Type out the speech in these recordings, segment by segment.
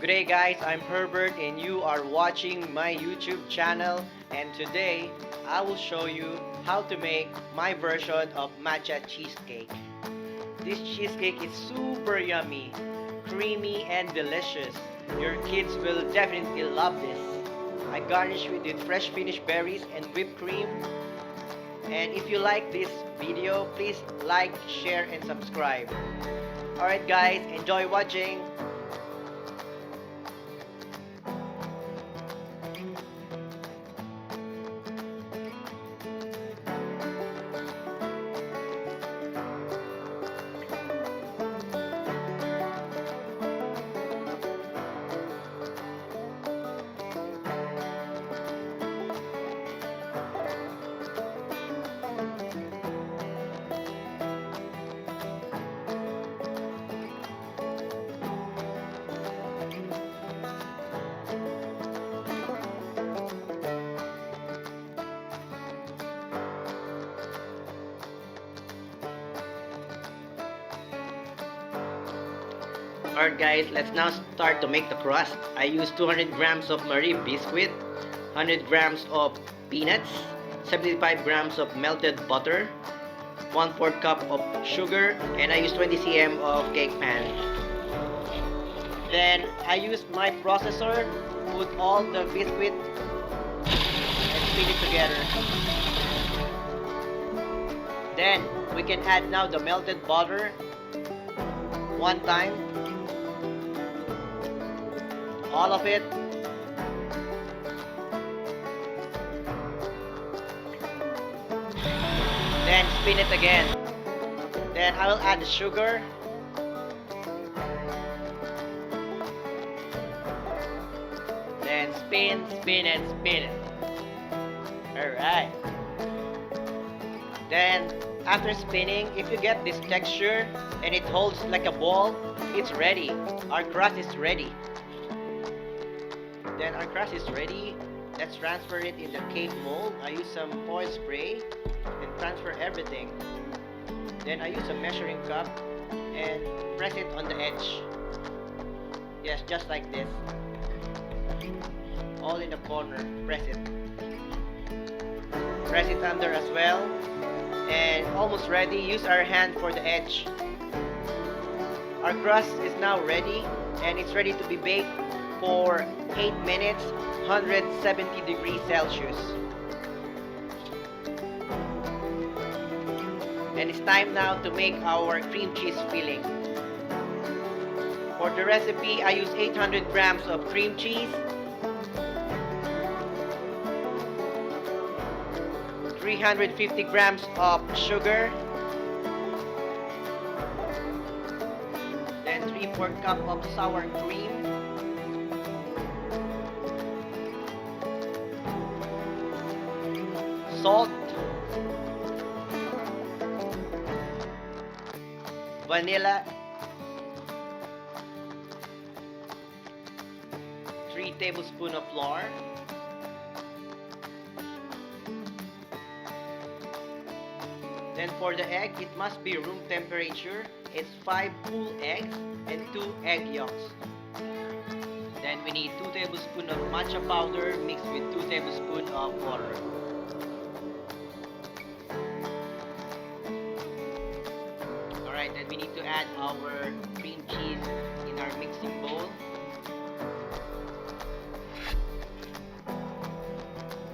Good day guys, I'm Herbert and you are watching my YouTube channel, and today I will show you how to make my version of matcha cheesecake. This cheesecake is super yummy, creamy and delicious. Your kids will definitely love this. I garnish it with fresh finished berries and whipped cream. And if you like this video, please like, share and subscribe. Alright guys, enjoy watching. Alright guys, let's now start to make the crust. I use 200 grams of Marie biscuit, 100 grams of peanuts, 75 grams of melted butter, 1/4 cup of sugar, and I use 20 cm of cake pan. Then I use my processor, put all the biscuit and spin it together. Then we can add now the melted butter one time. All of it. Then spin it again. Then I will add the sugar. Then spin, spin and spin it. Alright. Then after spinning, if you get this texture and it holds like a ball, it's ready. Our crust is ready. Then our crust is ready. Let's transfer it in the cake mold. I use some foil spray and transfer everything. Then I use a measuring cup and press it on the edge. Yes, just like this. All in the corner. Press it. Press it under as well. And almost ready. Use our hand for the edge. Our crust is now ready and it's ready to be baked for 8 minutes, 170 degrees Celsius. And it's time now to make our cream cheese filling. For the recipe, I use 800 grams of cream cheese, 350 grams of sugar, then 3/4 cup of sour cream, salt, vanilla, 3 tablespoons of flour, then for the egg, it must be room temperature. It's 5 full eggs and 2 egg yolks. Then we need 2 tablespoons of matcha powder mixed with 2 tablespoons of water. Alright, then we need to add our cream cheese in our mixing bowl.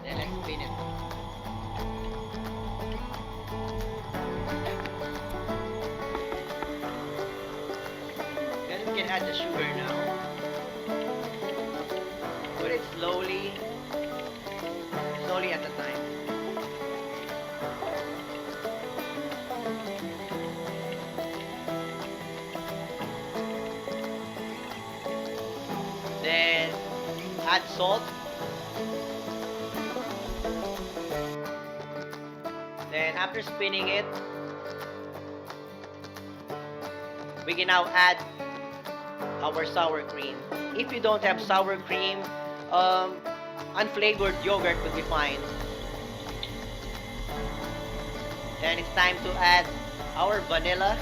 Then let's spin it. Then we can add the sugar now. Put it slowly at a time. Then add salt. Then after spinning it, we can now add our sour cream. If you don't have sour cream, unflavored yogurt would be fine. Then it's time to add our vanilla,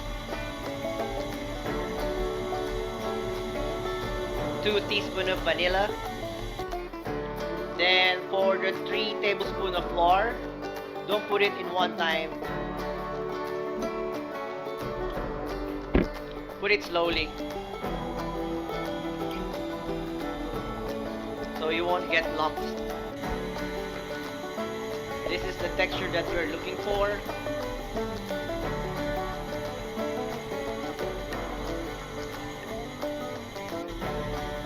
2 teaspoons of vanilla. Then for the 3 tablespoons of flour, don't put it in one time. Put it slowly, so you won't get lumps. This is the texture that we're looking for.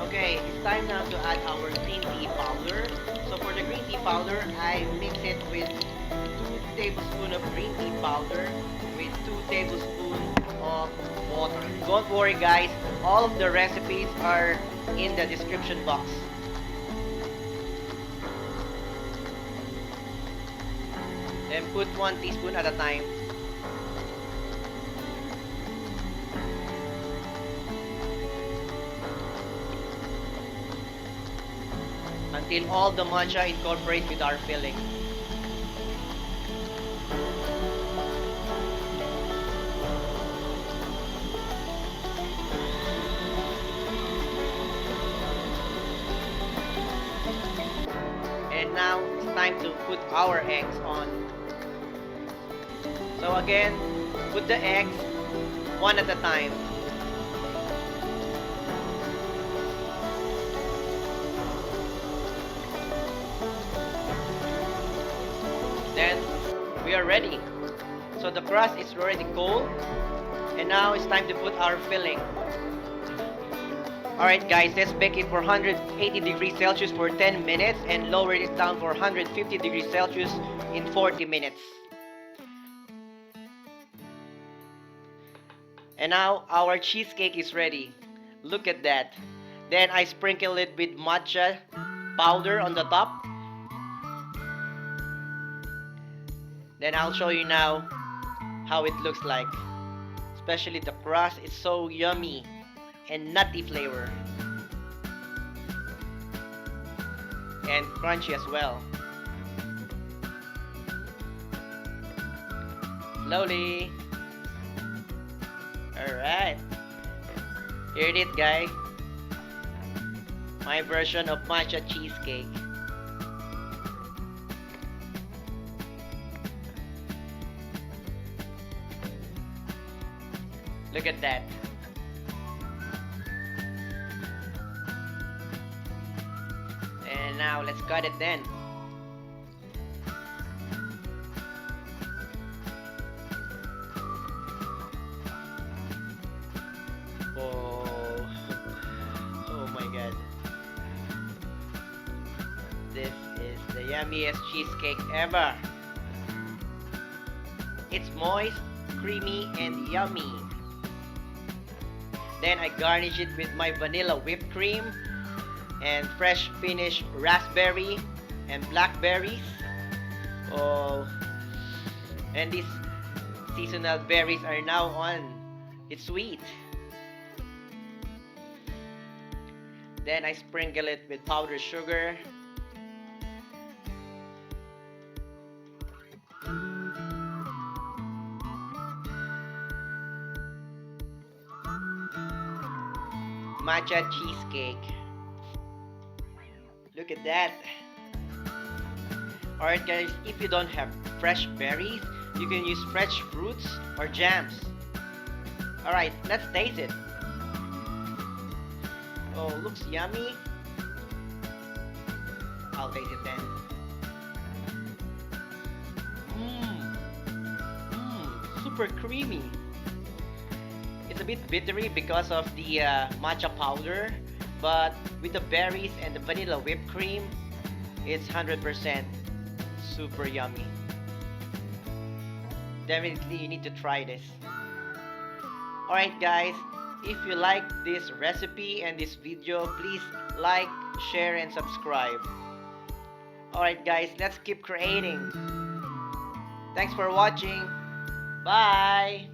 Okay, it's time now to add our green tea powder. So for the green tea powder, I mix it with 2 tablespoons of green tea powder with 2 tablespoons of water. Don't worry guys, all of the recipes are in the description box. Then put 1 teaspoon at a time. Until all the matcha incorporates with our filling. And now it's time to put our eggs on. So again, put the eggs one at a time. Then we are ready. So the crust is already cold, and now it's time to put our filling. Alright guys, let's bake it for 180 degrees Celsius for 10 minutes and lower it down for 150 degrees Celsius in 40 minutes. And now our cheesecake is ready. Look at that. Then I sprinkle it with matcha powder on the top. Then I'll show you now how it looks like. Especially the crust is so yummy and nutty flavor. And crunchy as well. Slowly. Alright. Here it is guys. My version of matcha cheesecake. Look at that. And now let's cut it then. Oh my god. This is the yummiest cheesecake ever. It's moist, creamy, and yummy. Then I garnish it with my vanilla whipped cream and fresh finished raspberry and blackberries. Oh, and these seasonal berries are now on. It's sweet. Then I sprinkle it with powdered sugar. Matcha cheesecake. Look at that. Alright guys, if you don't have fresh berries, you can use fresh fruits or jams. Alright, let's taste it. Oh, looks yummy. I'll taste it then. Super creamy. It's a bit bittery because of the matcha powder, but with the berries and the vanilla whipped cream, it's 100% super yummy. Definitely you need to try this. Alright guys, if you like this recipe and this video, please like, share, and subscribe. Alright guys, let's keep creating. Thanks for watching. Bye!